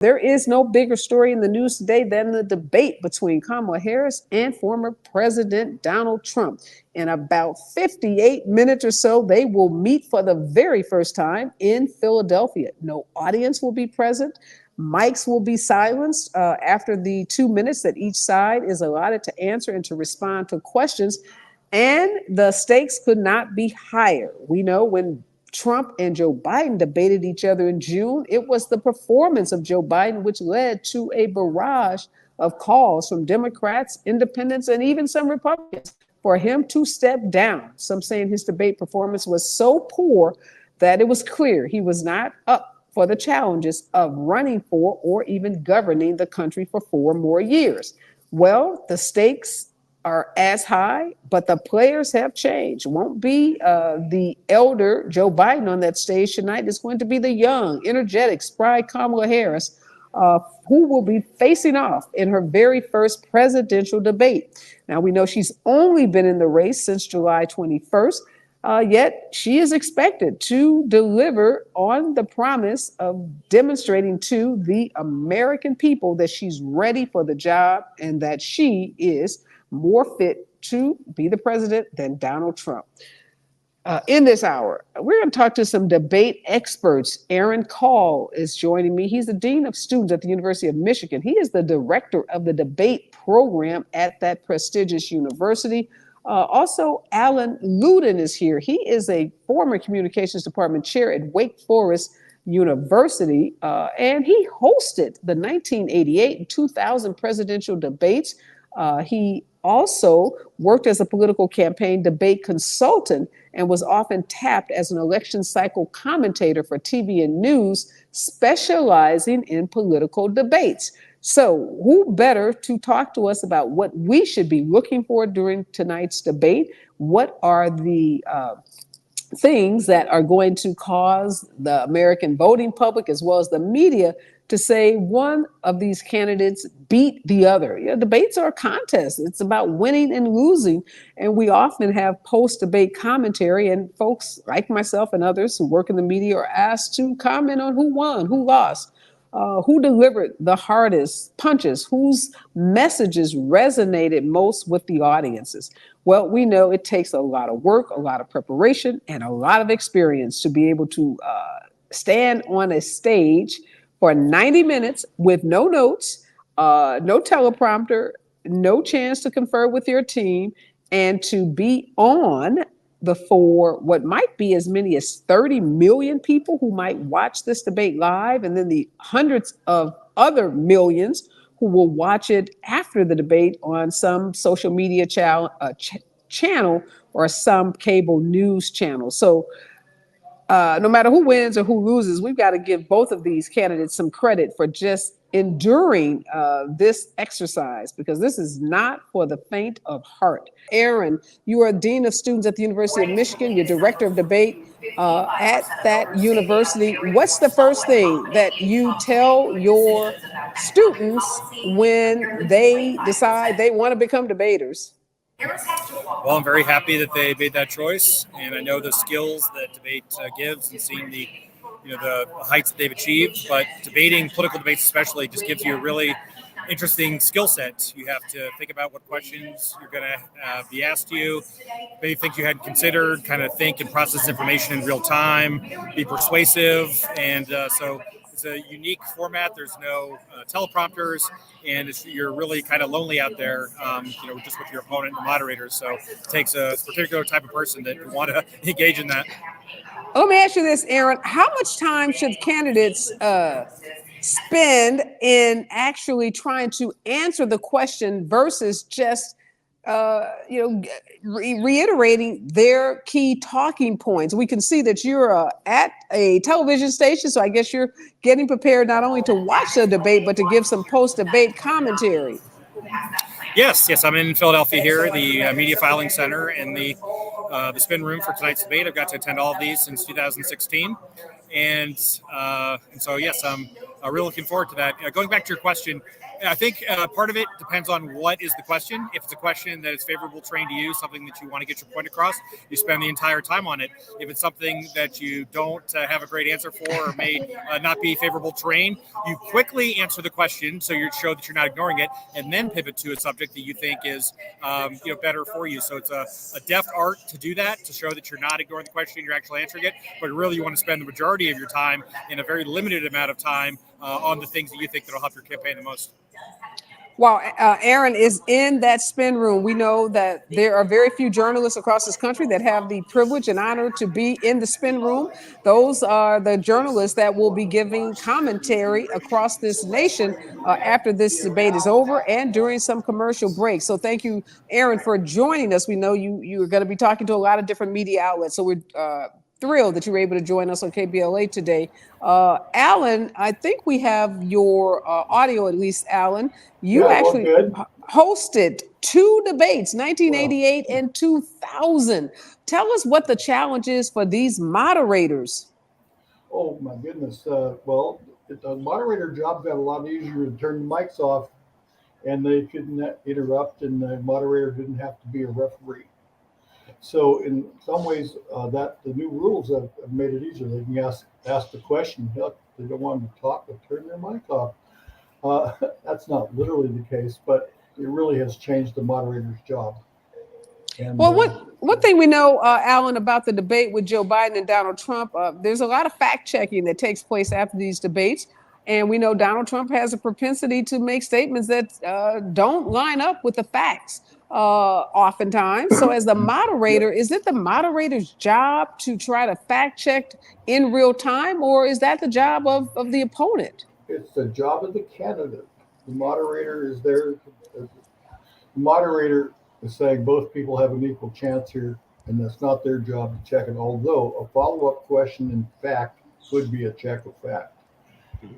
There is no bigger story in the news today than the debate between Kamala Harris and former President Donald Trump. In about 58 minutes or so, they will meet for the very first time in Philadelphia. No audience will be present. Mics will be silenced after the 2 minutes that each side is allotted to answer and to respond to questions. And the stakes could not be higher. We know when Trump and Joe Biden debated each other in June, it was the performance of Joe Biden which led to a barrage of calls from Democrats, independents, and even some Republicans for him to step down. Some saying his debate performance was so poor that it was clear he was not up for the challenges of running for or even governing the country for 4 more years. Well, the stakes are as high, but the players have changed. Won't be the elder Joe Biden on that stage tonight. It's going to be the young, energetic, spry Kamala Harris, who will be facing off in her very first presidential debate. Now, we know she's only been in the race since July 21st, yet she is expected to deliver on the promise of demonstrating to the American people that she's ready for the job and that she is more fit to be the president than Donald Trump. In this hour, we're going to talk to some debate experts. Kall is joining me. He's the Dean of Students at the University of Michigan. He is the director of the debate program at that prestigious university. Also, Allan Louden is here. He is a former communications department chair at Wake Forest University, and he hosted the 1988 and 2000 presidential debates. He also worked as a political campaign debate consultant and was often tapped as an election cycle commentator for TV and news, specializing in political debates. So who better to talk to us about what we should be looking for during tonight's debate? What are the things that are going to cause the American voting public as well as the media to say one of these candidates beat the other? Debates are a contest. It's about winning and losing. And we often have post-debate commentary, and folks like myself and others who work in the media are asked to comment on who won, who lost, who delivered the hardest punches, whose messages resonated most with the audiences. Well, we know it takes a lot of work, a lot of preparation, and a lot of experience to be able to stand on a stage for 90 minutes with no notes, no teleprompter, no chance to confer with your team, and to be on before what might be as many as 30 million people who might watch this debate live, and then the hundreds of other millions who will watch it after the debate on some social media channel or some cable news channel. So no matter who wins or who loses, we've got to give both of these candidates some credit for just enduring this exercise, because this is not for the faint of heart. Aaron, you are Dean of Students at the University of Michigan. You're Director of Debate at that university. What's the first thing that you tell your students when they decide they want to become debaters? Well, I'm very happy that they made that choice, and I know the skills that debate gives, and seeing the heights that they've achieved. But debating, political debates especially, just gives you a really interesting skill set. You have to think about what questions you're going to be asked you, maybe things you hadn't considered, kind of think and process information in real time, be persuasive, and so it's a unique format. There's no teleprompters, and you're really kind of lonely out there, just with your opponent and the moderators. So it takes a particular type of person that you want to engage in that. Let me ask you this, Aaron. How much time should candidates spend in actually trying to answer the question versus just reiterating their key talking points? We can see that you're at a television station, so I guess you're getting prepared not only to watch the debate, but to give some post-debate commentary. Yes, I'm in Philadelphia here, the Media Filing Center, and the spin room for tonight's debate. I've got to attend all of these since 2016. And so, yes, I'm really looking forward to that. Going back to your question, I think part of it depends on what is the question. If it's a question that is favorable terrain to you, something that you want to get your point across, you spend the entire time on it. If it's something that you don't have a great answer for or may not be favorable terrain, you quickly answer the question so you show that you're not ignoring it, and then pivot to a subject that you think is better for you. So it's a deft art to do that, to show that you're not ignoring the question, you're actually answering it, but really you want to spend the majority of your time in a very limited amount of time on the things that you think that will help your campaign the most. While Aaron is in that spin room, we know that there are very few journalists across this country that have the privilege and honor to be in the spin room. Those are the journalists that will be giving commentary across this nation after this debate is over and during some commercial breaks. So thank you, Aaron, for joining us. We know you are going to be talking to a lot of different media outlets. So we're thrilled that you were able to join us on KBLA today. Allan, I think we have your audio, at least, Allan. You actually hosted two debates, 1988 and 2000. Tell us what the challenge is for these moderators. Oh, my goodness. Well, the moderator job got a lot easier to turn the mics off, and they couldn't interrupt, and the moderator didn't have to be a referee. So in some ways, that the new rules have made it easier. They can ask the question. If they don't want to talk, but turn their mic off. That's not literally the case, but it really has changed the moderator's job. And, well, one thing we know, Allan, about the debate with Joe Biden and Donald Trump, there's a lot of fact checking that takes place after these debates. And we know Donald Trump has a propensity to make statements that don't line up with the facts oftentimes. So as the moderator, is it the moderator's job to try to fact check in real time, or is that the job of the opponent? It's the job of the candidate. The moderator is there. The moderator is saying both people have an equal chance here, and that's not their job to check it, although a follow-up question in fact could be a check of fact.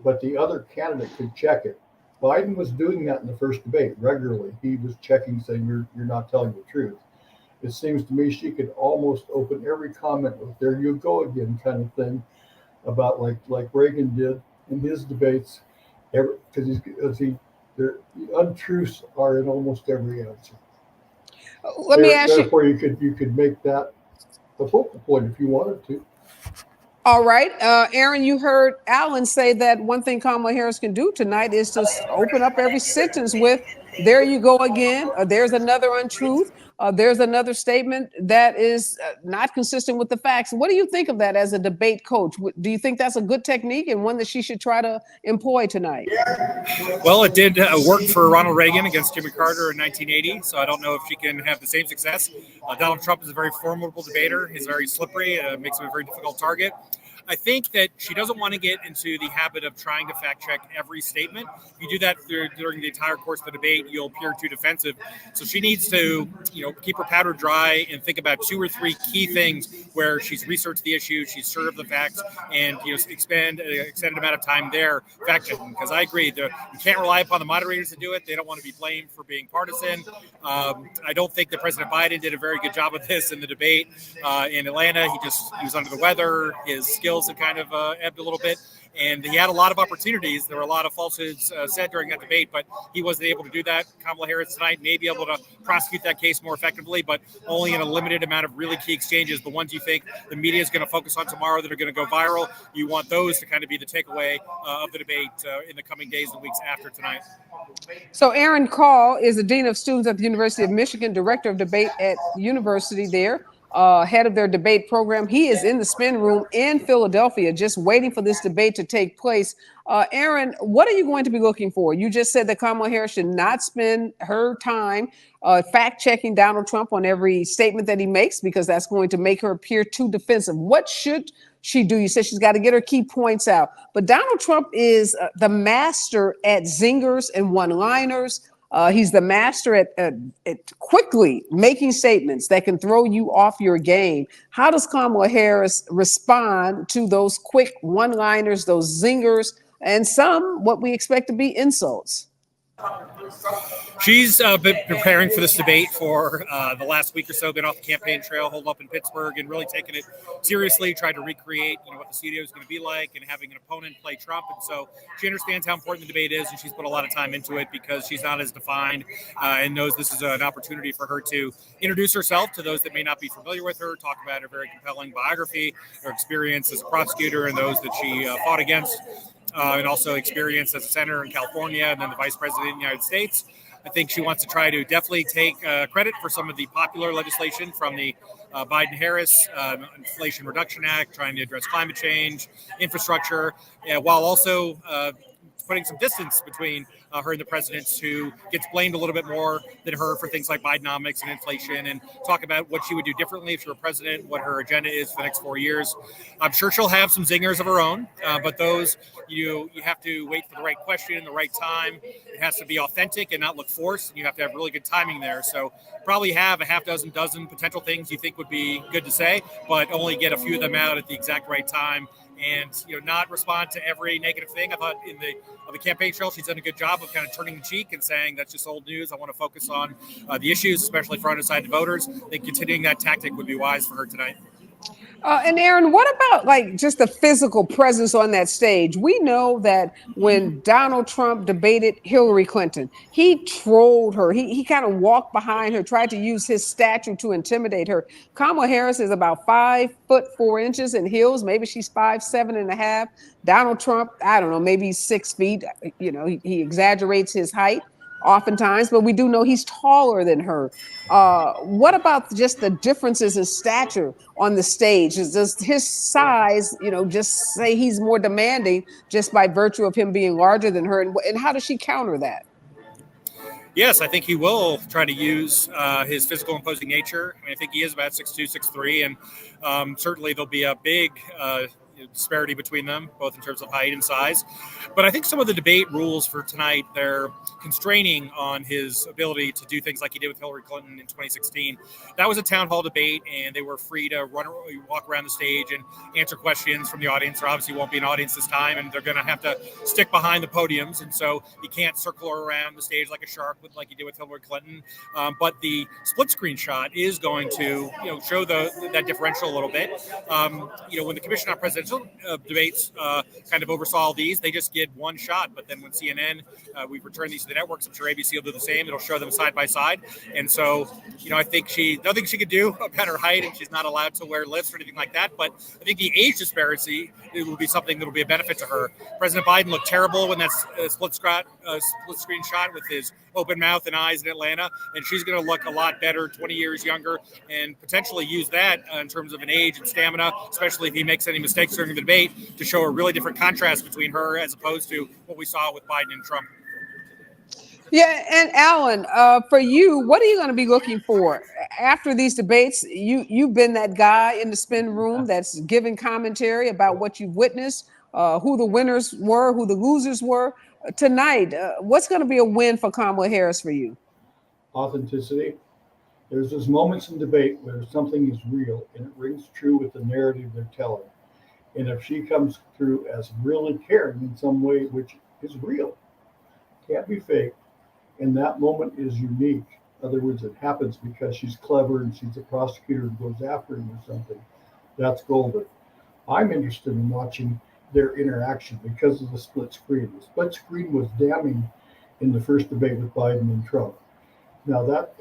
But the other candidate could check it. Biden was doing that in the first debate regularly. He was checking, saying, you're not telling the truth. It seems to me she could almost open every comment with, there you go again, kind of thing, about like Reagan did in his debates, because the untruths are in almost every answer. Let me ask you. Therefore, you could make that the focal point if you wanted to. All right. Aaron, you heard Allan say that one thing Kamala Harris can do tonight is to open up every sentence with, there you go again. There's another untruth. There's another statement that is not consistent with the facts. What do you think of that as a debate coach? Do you think that's a good technique and one that she should try to employ tonight? Well, it did work for Ronald Reagan against Jimmy Carter in 1980, so I don't know if she can have the same success. Donald Trump is a very formidable debater. He's very slippery, makes him a very difficult target. I think that she doesn't want to get into the habit of trying to fact check every statement. If you do that during the entire course of the debate, you'll appear too defensive. So she needs to, keep her powder dry and think about two or three key things where she's researched the issue, she's sure of the facts, and expend an extended amount of time there fact checking. Because I agree, you can't rely upon the moderators to do it. They don't want to be blamed for being partisan. I don't think that President Biden did a very good job of this in the debate in Atlanta. He was under the weather. His skills have kind of ebbed a little bit, and he had a lot of opportunities. There were a lot of falsehoods said during that debate, but he wasn't able to do that. Kamala Harris tonight may be able to prosecute that case more effectively, but only in a limited amount of really key exchanges. The ones you think the media is going to focus on tomorrow that are going to go viral, you want those to kind of be the takeaway of the debate in the coming days and weeks after tonight. So Aaron Kall is the Dean of Students at the University of Michigan, Director of Debate at the university there. Head of their debate program. He is in the spin room in Philadelphia, just waiting for this debate to take place. Aaron, what are you going to be looking for? You just said that Kamala Harris should not spend her time fact checking Donald Trump on every statement that he makes, because that's going to make her appear too defensive. What should she do? You said she's got to get her key points out. But Donald Trump is the master at zingers and one-liners. He's the master at quickly making statements that can throw you off your game. How does Kamala Harris respond to those quick one-liners, those zingers, and some what we expect to be insults? She's been preparing for this debate for the last week or so, been off the campaign trail, holed up in Pittsburgh, and really taking it seriously, tried to recreate, what the studio is going to be like and having an opponent play Trump. And so she understands how important the debate is, and she's put a lot of time into it because she's not as defined and knows this is an opportunity for her to introduce herself to those that may not be familiar with her, talk about her very compelling biography, her experience as a prosecutor and those that she fought against. And also experience as a senator in California and then the vice president of the United States. I think she wants to try to definitely take credit for some of the popular legislation from the Biden-Harris Inflation Reduction Act, trying to address climate change, infrastructure, while also putting some distance between her and the president, who gets blamed a little bit more than her for things like Bidenomics and inflation, and talk about what she would do differently if she were president, what her agenda is for the next 4 years. I'm sure she'll have some zingers of her own, but those you have to wait for the right question, the right time. It has to be authentic and not look forced, and you have to have really good timing there. So probably have a half dozen potential things you think would be good to say, but only get a few of them out at the exact right time. And not respond to every negative thing. I thought in the campaign trail, she's done a good job of kind of turning the cheek and saying that's just old news. I want to focus on the issues, especially for undecided voters. I think continuing that tactic would be wise for her tonight. And Aaron, what about like just the physical presence on that stage? We know that when Donald Trump debated Hillary Clinton, he trolled her. He kind of walked behind her, tried to use his stature to intimidate her. Kamala Harris is about 5'4" in heels. Maybe she's 5'7.5". Donald Trump, I don't know, maybe he's 6 feet. He exaggerates his height oftentimes, but we do know he's taller than her. What about just the differences in stature on the stage? Does his size, just say he's more demanding just by virtue of him being larger than her? And how does she counter that? Yes, I think he will try to use his physical imposing nature. I think he is about 6'2", 6'3", and certainly there'll be a big disparity between them, both in terms of height and size. But I think some of the debate rules for tonight, they're constraining on his ability to do things like he did with Hillary Clinton in 2016. That was a town hall debate, and they were free to walk around the stage and answer questions from the audience. There obviously won't be an audience this time, and they're going to have to stick behind the podiums, and so you can't circle around the stage like a shark like you did with Hillary Clinton. But the split screen shot is going to show that differential a little bit. When the Commission on Presidential debates kind of oversaw these, they just get one shot. But then when CNN, we've returned these to the networks, I'm sure ABC will do the same. It'll show them side by side. And so, I think nothing she could do about her height, and she's not allowed to wear lifts or anything like that. But I think the age disparity, it will be something that will be a benefit to her. President Biden looked terrible when that split screen shot with his open mouth and eyes in Atlanta, and she's going to look a lot better, 20 years younger, and potentially use that in terms of an age and stamina, especially if he makes any mistakes during the debate, to show a really different contrast between her as opposed to what we saw with Biden and Trump. Yeah, and Allan, for you, what are you going to be looking for after these debates? You've been that guy in the spin room that's giving commentary about what you've witnessed, who the winners were, who the losers were. Tonight, what's going to be a win for Kamala Harris for you? Authenticity. There's those moments in debate where something is real and it rings true with the narrative they're telling. And if she comes through as really caring in some way, which is real, can't be fake, and that moment is unique. In other words, it happens because she's clever and she's a prosecutor and goes after him or something. That's golden. I'm interested in watching their interaction because of the split screen. The split screen was damning in the first debate with Biden and Trump. Now that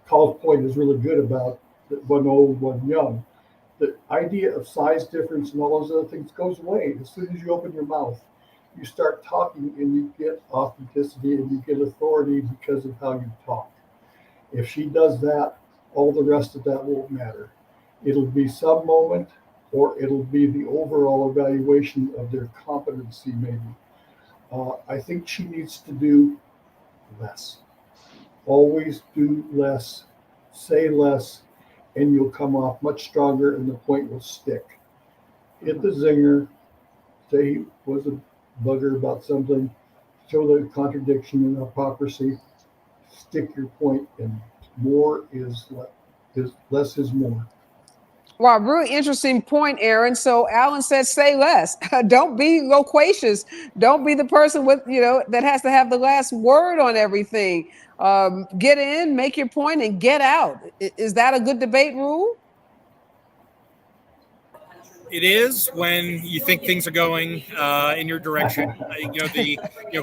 Kall's point is really good about one old, one young. The idea of size difference and all those other things goes away. As soon as you open your mouth, you start talking and you get authenticity and you get authority because of how you talk. If she does that, all the rest of that won't matter. It'll be some moment, or it'll be the overall evaluation of their competency, maybe. I think she needs to do less. Always do less, say less, and you'll come off much stronger and the point will stick. Hit the zinger, say he was a bugger about something, show the contradiction and hypocrisy, stick your point, and more is less is more. Wow, really interesting point, Aaron. So Allan said, say less. Don't be loquacious. Don't be the person with, that has to have the last word on everything. Get in, make your point, and get out. Is that a good debate rule? It is when you think things are going in your direction.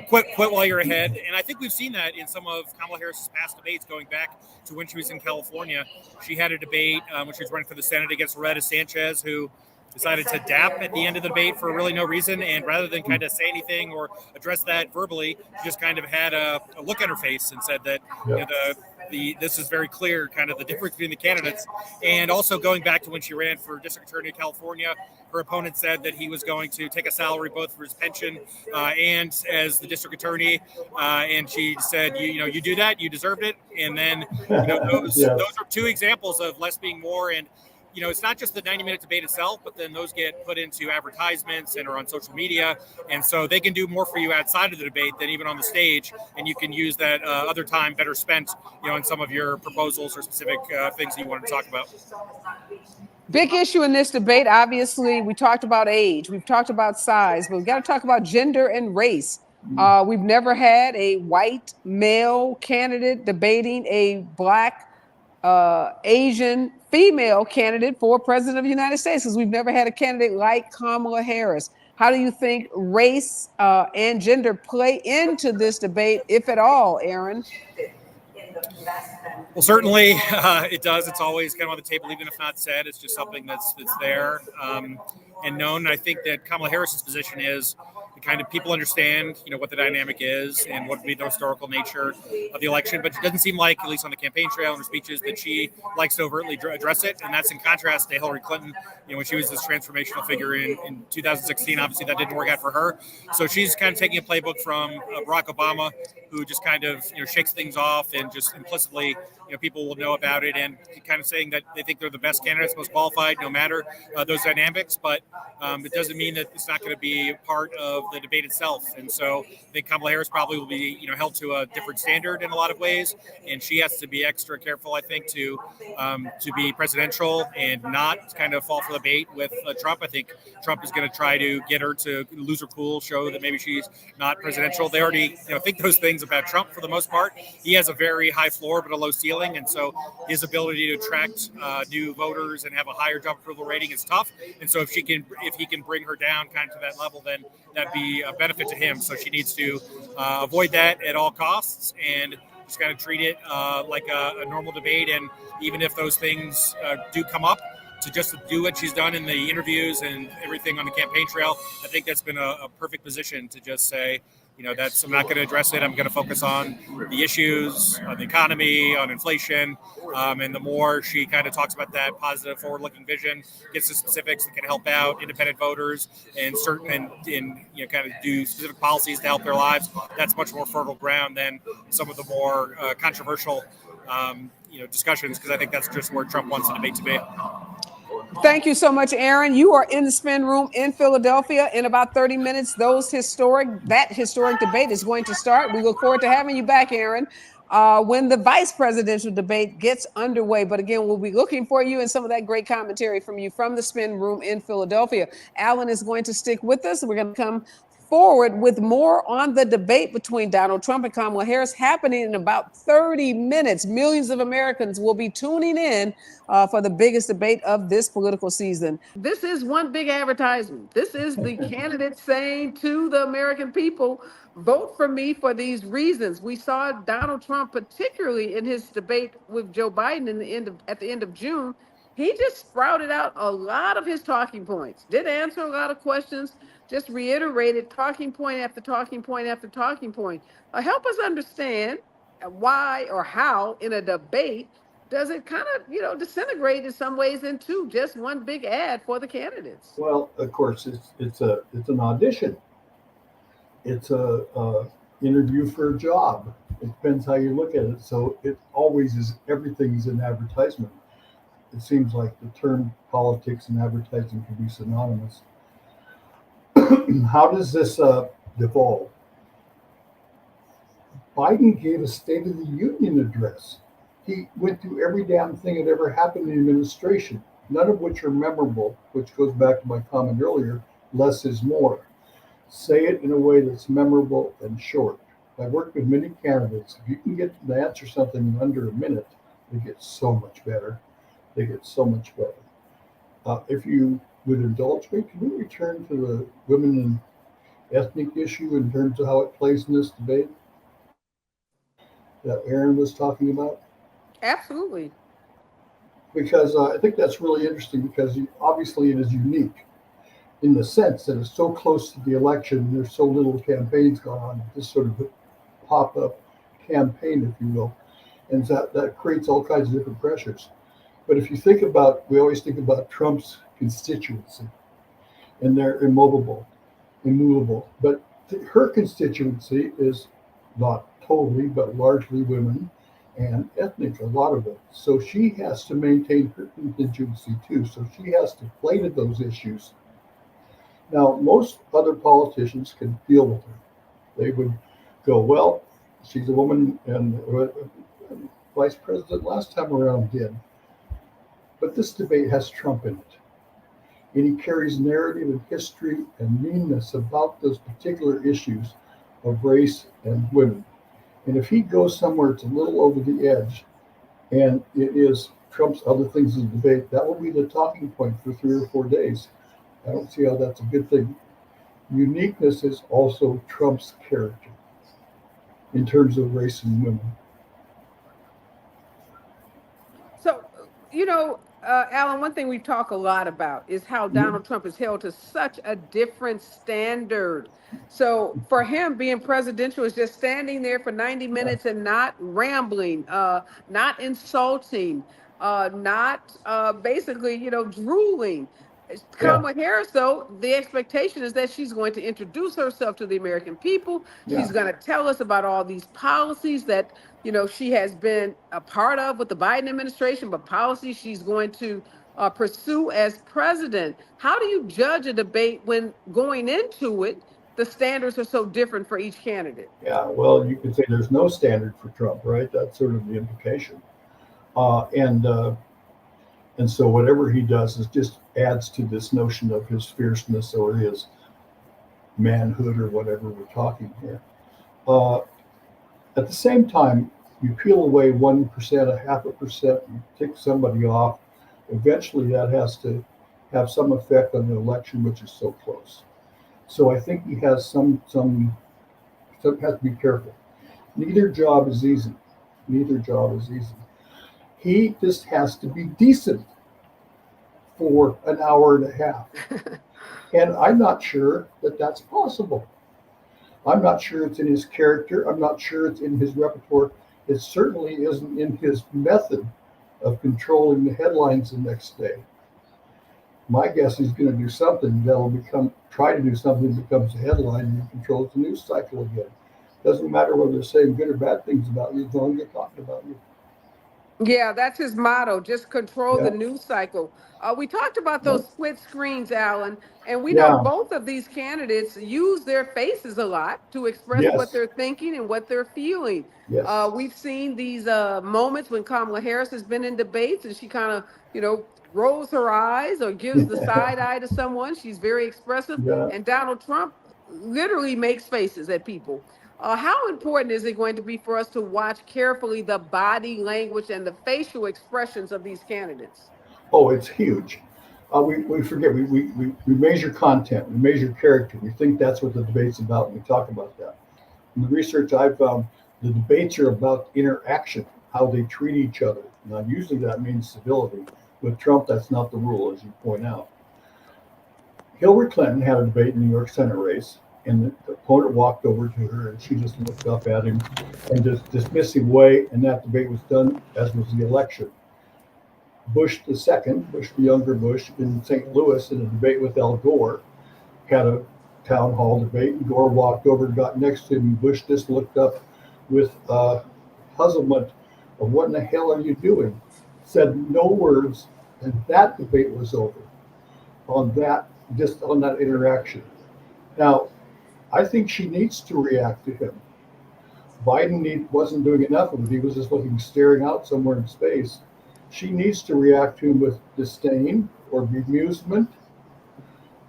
Quit while you're ahead, and I think we've seen that in some of Kamala Harris's past debates, going back to when she was in California. She had a debate when she was running for the Senate against Loretta Sanchez, who decided to dap at the end of the debate for really no reason, and rather than kind of say anything or address that verbally, she just kind of had a look on her face and said that this is very clear, kind of the difference between the candidates. And also going back to when she ran for district attorney of California, her opponent said that he was going to take a salary both for his pension and as the district attorney, and she said, you do that, you deserved it. And then those are two examples of less being more. And it's not just the 90-minute debate itself, but then those get put into advertisements and are on social media. And so they can do more for you outside of the debate than even on the stage. And you can use that other time better spent, in some of your proposals or specific things that you want to talk about. Big issue in this debate, obviously, we talked about age, we've talked about size, but we've got to talk about gender and race. We've never had a white male candidate debating a Black Asian female candidate for president of the United States, because we've never had a candidate like Kamala Harris. How do you think race and gender play into this debate, if at all, Aaron? Well, certainly it does. It's always kind of on the table, even if not said. It's just something that's there and known. I think that Kamala Harris's position is the kind of people understand, what the dynamic is and what would be the historical nature of the election. But it doesn't seem like, at least on the campaign trail and her speeches, that she likes to overtly address it. And that's in contrast to Hillary Clinton, when she was this transformational figure in 2016. Obviously, that didn't work out for her. So she's kind of taking a playbook from Barack Obama, who just kind of shakes things off and just implicitly people will know about it, and kind of saying that they think they're the best candidates, most qualified, no matter those dynamics. But it doesn't mean that it's not going to be part of the debate itself. And so I think Kamala Harris probably will be held to a different standard in a lot of ways, and she has to be extra careful, I think, to be presidential and not kind of fall for the bait with Trump. I think Trump is going to try to get her to lose her cool, show that maybe she's not presidential. They already think those things about Trump for the most part. He has a very high floor but a low ceiling. And so his ability to attract new voters and have a higher job approval rating is tough. And so if he can bring her down kind of to that level, then that'd be a benefit to him. So she needs to avoid that at all costs and just kind of treat it like a normal debate. And even if those things do come up, to just do what she's done in the interviews and everything on the campaign trail, I think that's been a perfect position to just say, I'm not going to address it. I'm going to focus on the issues, on the economy, on inflation. And the more she kind of talks about that positive forward-looking vision, gets the specifics that can help out independent voters and kind of do specific policies to help their lives, that's much more fertile ground than some of the more controversial discussions, because I think that's just where Trump wants the debate to be. Thank you so much, Aaron. You are in the spin room in Philadelphia. In about 30 minutes, that historic debate is going to start. We look forward to having you back, Aaron, when the vice presidential debate gets underway. But again, we'll be looking for you and some of that great commentary from you from the spin room in Philadelphia. Allan is going to stick with us. We're going to come forward with more on the debate between Donald Trump and Kamala Harris happening in about 30 minutes. Millions of Americans will be tuning in for the biggest debate of this political season. This is one big advertisement. This is the candidate saying to the American people, vote for me for these reasons. We saw Donald Trump, particularly in his debate with Joe Biden at the end of June. He just sprouted out a lot of his talking points, did answer a lot of questions, just reiterated talking point after talking point after talking point. Help us understand why or how in a debate does it kind of, disintegrate in some ways into just one big ad for the candidates? Well, of course, it's an audition. It's a interview for a job. It depends how you look at it. So it always is, everything's an advertisement. It seems like the term politics and advertising can be synonymous. How does this devolve? Biden gave a State of the Union address. He went through every damn thing that ever happened in the administration. none of which are memorable, which goes back to my comment earlier, less is more. Say it in a way that's memorable and short. I've worked with many candidates. If you can get them to answer something in under a minute, they get so much better. They get so much better. If you would indulge me, can we return to the women and ethnic issue in terms of how it plays in this debate that Aaron was talking about? Absolutely. Because I think that's really interesting because obviously it is unique in the sense that it's so close to the election. There's so little campaigns going on. This sort of pop-up campaign, if you will, and that creates all kinds of different pressures. But if you think about, we always think about Trump's constituency, and they're immovable. But her constituency is not totally, but largely women and ethnic, a lot of it. So she has to maintain her constituency too. So she has to play to those issues. Now, most other politicians can deal with her. They would go, well, she's a woman, and vice president last time around did. But this debate has Trump in it. And he carries narrative and history and meanness about those particular issues of race and women. And if he goes somewhere it's a little over the edge, and it is Trump's other things in the debate, that will be the talking point for 3 or 4 days. I don't see how that's a good thing. Uniqueness is also Trump's character in terms of race and women. So, Alan, one thing we talk a lot about is how Donald Trump is held to such a different standard. So for him, being presidential is just standing there for 90 minutes and not rambling, not insulting, not basically, drooling. Kamala Harris, though, the expectation is that she's going to introduce herself to the American people. She's going to tell us about all these policies that, she has been a part of with the Biden administration, but policies she's going to pursue as president. How do you judge a debate when going into it, the standards are so different for each candidate? Yeah, well, you could say there's no standard for Trump, right? That's sort of the implication. And so whatever he does is just adds to this notion of his fierceness or his manhood or whatever we're talking here. At the same time, you peel away 1%, 0.5%, you tick somebody off. Eventually, that has to have some effect on the election, which is so close. So I think he has some has to be careful. Neither job is easy. Neither job is easy. He just has to be decent for an hour and a half. And I'm not sure that that's possible. I'm not sure it's in his character. I'm not sure it's in his repertoire. It certainly isn't in his method of controlling the headlines the next day. My guess is he's going to do something that'll try to do something that becomes a headline and controls the news cycle again. Doesn't matter whether they're saying good or bad things about you, as long as they're talking about you. Yeah, that's his motto. Just control the news cycle. We talked about those split screens, Alan, and we know both of these candidates use their faces a lot to express what they're thinking and what they're feeling. We've seen these moments when Kamala Harris has been in debates and she kind of, rolls her eyes or gives the side eye to someone. She's very expressive. And Donald Trump literally makes faces at people. How important is it going to be for us to watch carefully the body language and the facial expressions of these candidates? Oh, it's huge. We forget, we measure content, we measure character. We think that's what the debate's about, and we talk about that. In the research I've found, the debates are about interaction, how they treat each other. Now, usually that means civility. With Trump, that's not the rule, as you point out. Hillary Clinton had a debate in the New York Senate race, and the opponent walked over to her, and she just looked up at him and just dismissed him away, and that debate was done, as was the election. Bush the younger Bush, in St. Louis, in a debate with Al Gore, had a town hall debate, and Gore walked over and got next to him, and Bush just looked up with puzzlement of what in the hell are you doing? Said no words, and that debate was over on that interaction. Now, I think she needs to react to him. Biden wasn't doing enough of it. He was just staring out somewhere in space. she needs to react to him with disdain or bemusement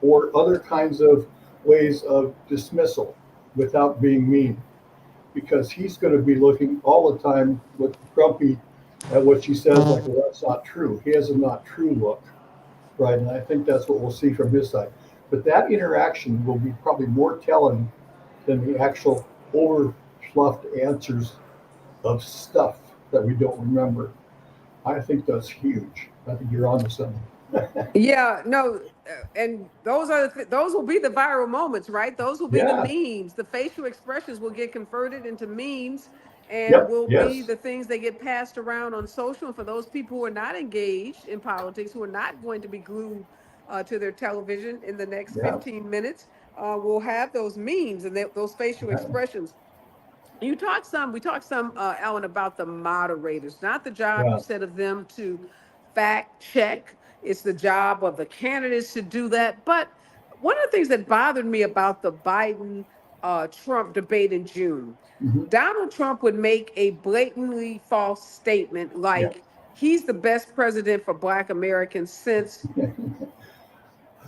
or other kinds of ways of dismissal without being mean, because he's going to be looking all the time with grumpy at what she says, like, well, that's not true. He has a not true look, right? And I think that's what we'll see from his side. But that interaction will be probably more telling than the actual over fluffed answers of stuff that we don't remember. I think that's huge. I think you're onto something. Yeah, no, and those are those will be the viral moments, right? Those will be the Yeah. memes. The facial expressions will get converted into memes and Yep. will be Yes. the things that get passed around on social. And for those people who are not engaged in politics, who are not going to be glued to their television in the next Yeah. 15 minutes, will have those memes and those facial Yeah. expressions. We talked some, Alan, about the moderators, not the job you Yeah. said of them to fact check. It's the job of the candidates to do that. But one of the things that bothered me about the Biden Trump debate in June, Mhm. Donald Trump would make a blatantly false statement Yeah. like he's the best president for Black Americans since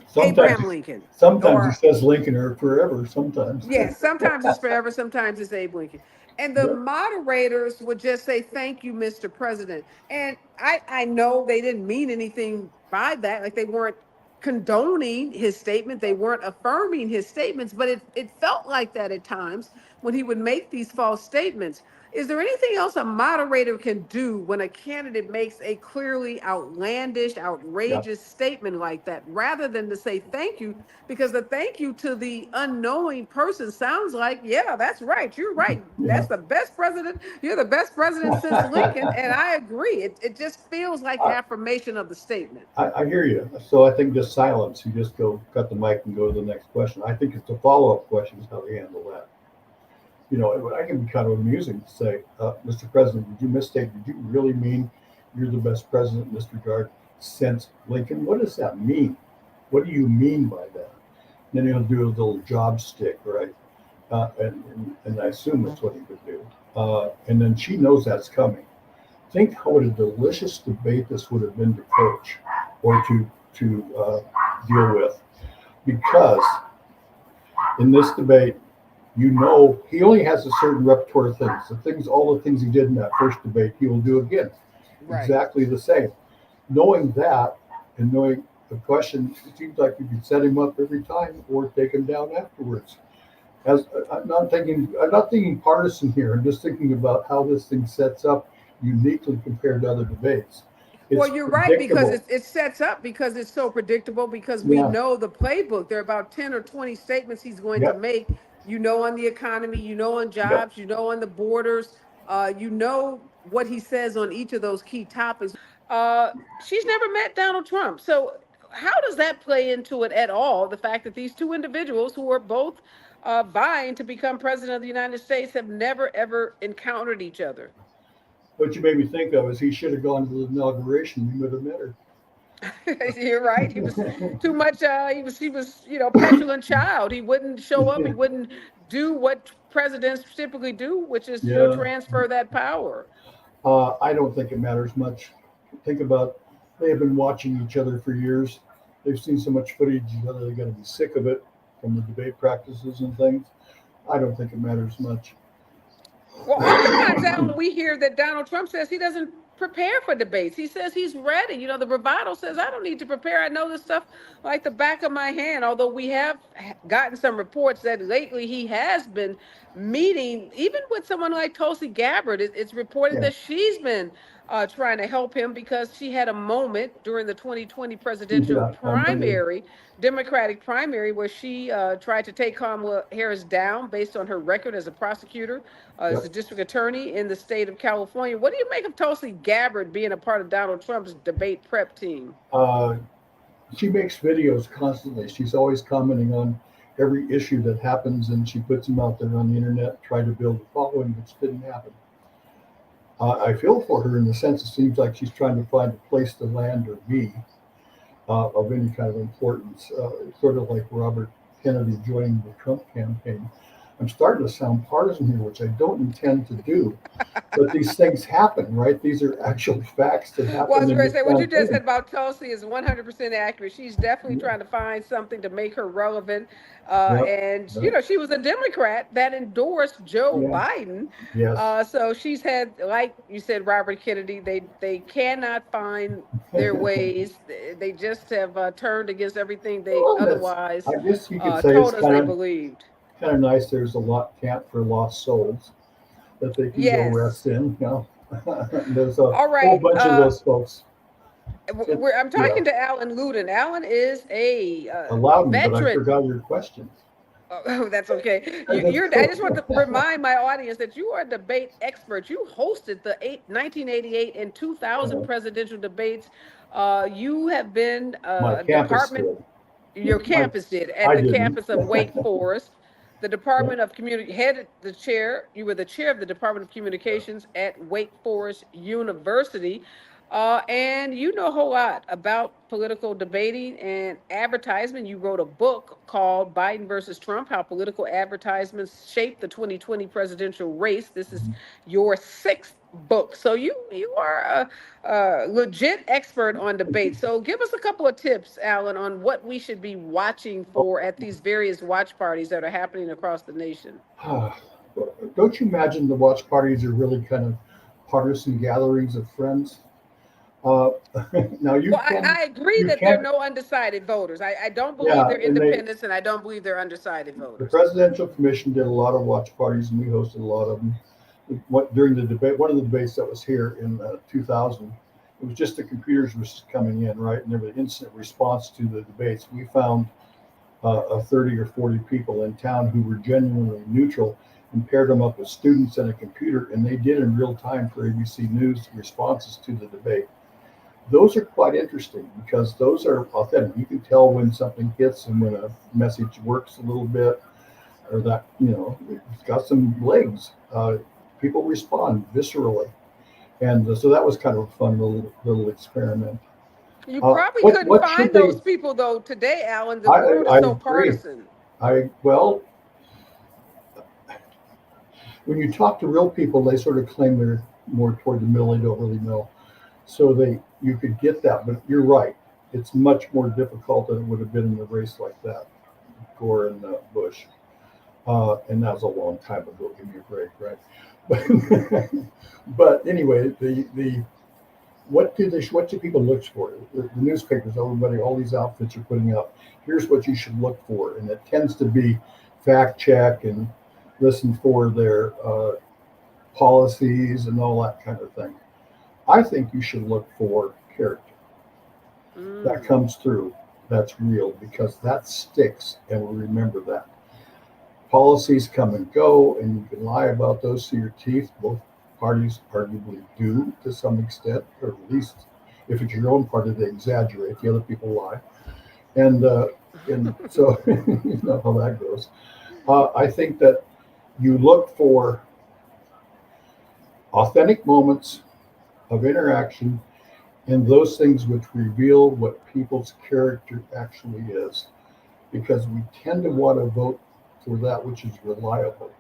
Sometimes, Abraham Lincoln. sometimes he Or says Lincoln or forever. Sometimes. yes, sometimes it's forever, sometimes it's Abe Lincoln. And the Yep. moderators would just say, "Thank you, Mr. President." And I know they didn't mean anything by that. Like they weren't condoning his statement, they weren't affirming his statements, but it felt like that at times when he would make these false statements. Is there anything else a moderator can do when a candidate makes a clearly outlandish, Yeah. outrageous statement like that, rather than to say thank you? Because the thank you to the unknowing person sounds like, yeah, that's right. You're right. Yeah. That's the best president. You're the best president since Lincoln. And I agree. It just feels like I, affirmation of the statement. I hear you. So I think just silence. You just go cut the mic and go to the next question. I think it's the follow-up question is how they handle that. You know, I can be kind of amusing to say, Mr. President, did you mistake? Did you really mean you're the best president in this regard since Lincoln? What does that mean? What do you mean by that? Then he'll do a little job stick, right? And I assume that's what he would do. And then she knows that's coming. Think what a delicious debate this would have been to coach or to deal with, because in this debate, you know, he only has a certain repertoire of things. All the things he did in that first debate, he will do again, Right. exactly the same. Knowing that and knowing the question, it seems like you could set him up every time or take him down afterwards. As I'm not thinking partisan here. I'm just thinking about how this thing sets up uniquely compared to other debates. It's Well, you're right, because predictable. it sets up because it's so predictable, because we Yeah. know the playbook. There are about 10 or 20 statements he's going to Yep. make, on the economy, on Yep. jobs, on the borders, what he says on each of those key topics. She's never met Donald Trump. So how does that play into it at all? The fact that these two individuals who are both vying to become president of the United States have never, ever encountered each other. What you made me think of is he should have gone to the inauguration. We would have met her. You're right. He was too much. He was, petulant child. He wouldn't show up. He wouldn't do what presidents typically do, which is, Yeah. transfer that power. I don't think it matters much. Think about, they have been watching each other for years. They've seen so much footage that they're going to be sick of it from the debate practices and things. I don't think it matters much. Well, oftentimes, Alan, we hear that Donald Trump says he doesn't prepare for debates. He says he's ready. The bravado says, I don't need to prepare. I know this stuff like the back of my hand. Although we have gotten some reports that lately he has been meeting, even with someone like Tulsi Gabbard. It's reported Yeah. that she's been trying to help him because she had a moment during the 2020 presidential Yeah, I'm thinking, primary, Democratic primary, where she tried to take Kamala Harris down based on her record as a prosecutor, as yep. a district attorney in the state of California. What do you make of Tulsi Gabbard being a part of Donald Trump's debate prep team? She makes videos constantly. She's always commenting on every issue that happens, and she puts them out there on the internet, try to build a following, which didn't happen. I feel for her in the sense it seems like she's trying to find a place to land or be of any kind of importance, sort of like Robert Kennedy joining the Trump campaign. I'm starting to sound partisan here, which I don't intend to do. But these things happen, right? These are actual facts that Well, I happen was in going to this say what you just said campaign. about Tulsi is 100% accurate. She's definitely trying to find something to make her relevant. Yep. And, you Yep. know, she was a Democrat that endorsed Joe Yeah. Biden. Yes. So she's had, like you said, Robert Kennedy, they cannot find their ways. They just have turned against everything they Well, that's, otherwise I guess you could say it's told us they believed. kind of nice. There's a lot camp for lost souls that they can go Yes. rest in. You know, there's a All whole right. bunch of those folks. I'm Yeah, talking to Allan Louden. Allan is a a Loudon, but I veteran. forgot your questions. Oh, that's okay. That's I just cool. want to remind my audience that you are a debate expert. You hosted the 1988 and 2000 Uh, presidential debates. You have been my campus department, did. your My, campus did, at I the didn't. campus of Wake Forest. The Yep. Department of Community, headed the chair, you were the chair of the Department of Communications at Wake Forest University. And you know a whole lot about political debating and advertisement. You wrote a book called Biden versus Trump: How Political Advertisements Shaped the 2020 Presidential Race. This is your sixth book. So you are a legit expert on debate. So give us a couple of tips, Allan, on what we should be watching for at these various watch parties that are happening across the nation. Don't you imagine the watch parties are really kind of partisan gatherings of friends? Uh, now Well, I agree you that there are can, no undecided voters. I don't believe yeah, they're and independents, and I don't believe they're undecided the voters. presidential commission did a lot of watch parties, and we hosted a lot of them. What during the debate, one of the debates that was here in 2000, it was just the computers were coming in, right, and there was instant response to the debates. We found 30 or 40 people in town who were genuinely neutral and paired them up with students and a computer, and they did in real time for ABC News responses to the debate. Those are quite interesting because those are authentic. You can tell when something hits and when a message works a little bit, or that it's got some legs. People respond viscerally, and so that was kind of a fun little experiment. You probably couldn't What should find they? those people though today, Allan. The I world is I so agree. partisan. Well, when you talk to real people, they sort of claim they're more toward the middle. They don't really know. So you could get that, but you're right. It's much more difficult than it would have been in a race like that, Gore and Bush. And that was a long time ago. Give me a break, right? But anyway, the what do people look for? The newspapers, everybody, all these outfits are putting up. Here's what you should look for, and it tends to be fact check and listen for their policies and all that kind of thing. I think you should look for character that Mm. comes through, that's real, because that sticks, and we remember that. Policies come and go, and you can lie about those to your teeth. Both parties arguably do to some extent, or at least if it's your own party, they exaggerate. The other people lie, and so you know how that goes. I think that you look for authentic moments of interaction and those things which reveal what people's character actually is, because we tend to want to vote for that which is reliable.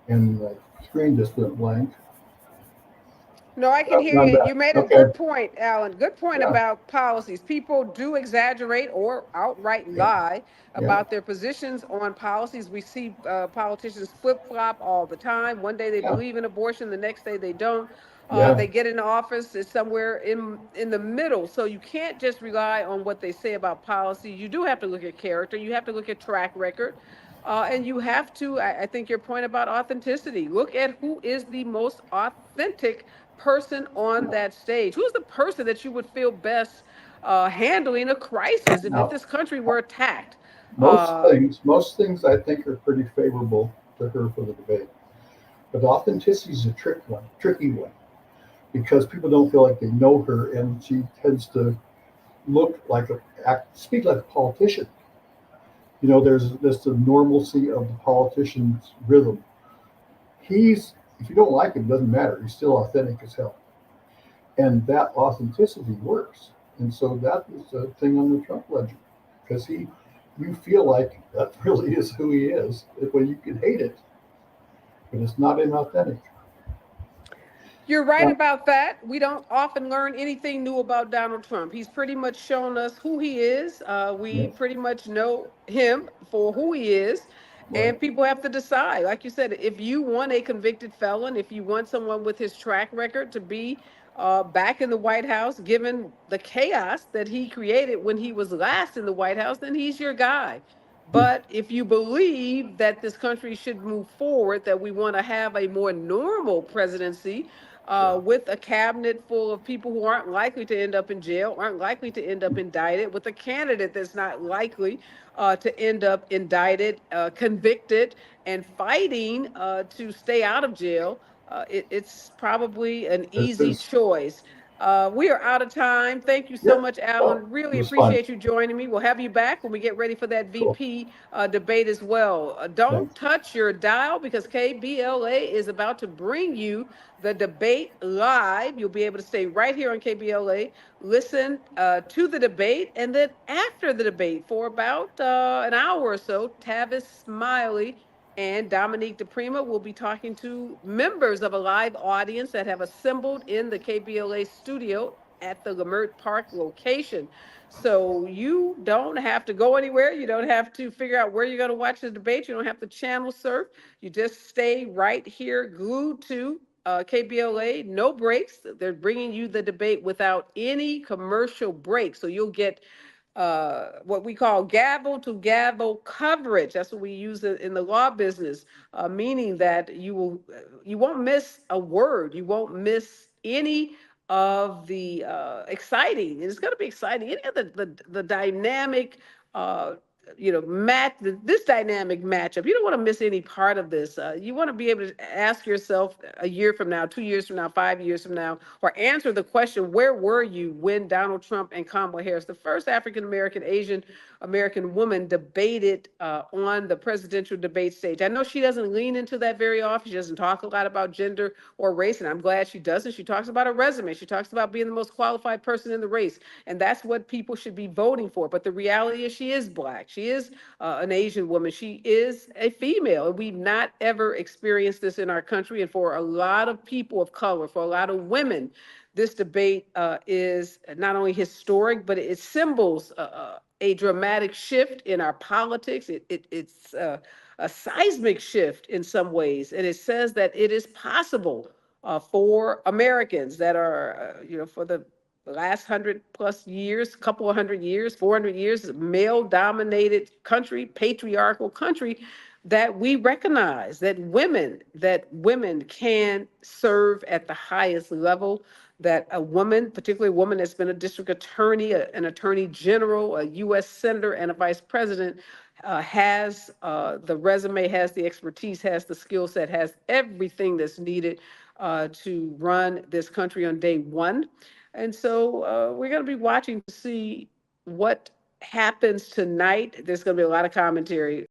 And the screen just went blank. No, I can hear I'm you. back. You made a Okay. good point, Allan. Good point Yeah. about policies. People do exaggerate or outright Yeah. lie Yeah. about their positions on policies. We see politicians flip flop all the time. One day they Yeah. believe in abortion, the next day they don't. Yeah. They get into office, it's somewhere in the middle. So you can't just rely on what they say about policy. You do have to look at character. You have to look at track record. And you have to, I think your point about authenticity, look at who is the most authentic person on that stage. Who's the person that you would feel best handling a crisis if Now, this country were attacked? Uh, most things I think are pretty favorable to her for the debate. But authenticity is a tricky one, because people don't feel like they know her, and she tends to speak like a politician. There's this the normalcy of the politician's rhythm. If you don't like him, it doesn't matter. He's still authentic as hell, and that authenticity works. And so that is a thing on the Trump ledger, because you feel like that really is who he is. Well, you can hate it, but it's not inauthentic. You're right about that. We don't often learn anything new about Donald Trump. He's pretty much shown us who he is. We Yes, pretty much know him for who he is. right. And people have to decide. Like you said, if you want a convicted felon, if you want someone with his track record to be back in the White House, given the chaos that he created when he was last in the White House, then he's your guy. But if you believe that this country should move forward, that we want to have a more normal presidency, Yeah. with a cabinet full of people who aren't likely to end up in jail, aren't likely to end up indicted, with a candidate that's not likely to end up indicted, convicted, and fighting to stay out of jail, it's probably an This easy is, choice. We are out of time. Thank you so yeah. much, Oh, Alan. it Really was fun. appreciate you joining me. We'll have you back when we get ready for that Cool. VP debate as well. Don't Thanks. touch your dial, because KBLA is about to bring you the debate live. You'll be able to stay right here on KBLA, listen to the debate, and then after the debate for about an hour or so, Tavis Smiley and Dominique DePrima will be talking to members of a live audience that have assembled in the KBLA studio at the Lamert Park location. So you don't have to go anywhere. You don't have to figure out where you're going to watch the debate. You don't have to channel surf. You just stay right here, glued to KBLA, no breaks. They're bringing you the debate without any commercial break. So you'll get what we call gavel to gavel coverage. That's what we use in the law business, meaning that you won't miss a word. You won't miss any of the exciting. It's going to be exciting. Any of the dynamic uh, this dynamic matchup. You don't want to miss any part of this. You want to be able to ask yourself a year from now, 2 years from now, 5 years from now, or answer the question, where were you when Donald Trump and Kamala Harris, the first African American, Asian American woman, debated on the presidential debate stage? I know she doesn't lean into that very often. She doesn't talk a lot about gender or race, and I'm glad she doesn't. She talks about her resume. She talks about being the most qualified person in the race, and that's what people should be voting for. But the reality is she is Black. She is an Asian woman. She is a female. We've not ever experienced this in our country. And for a lot of people of color, for a lot of women, this debate is not only historic, but it symbols a dramatic shift in our politics. It's a seismic shift in some ways. And it says that it is possible for Americans that are, for the last 100+ years, couple of 100 years, 400 years, male dominated country, patriarchal country, that we recognize that women can serve at the highest level, that a woman, particularly a woman that's been a district attorney, an attorney general, a U.S. senator, and a vice president, has the resume, has the expertise, has the skill set, has everything that's needed to run this country on day one. And so we're going to be watching to see what happens tonight. There's going to be a lot of commentary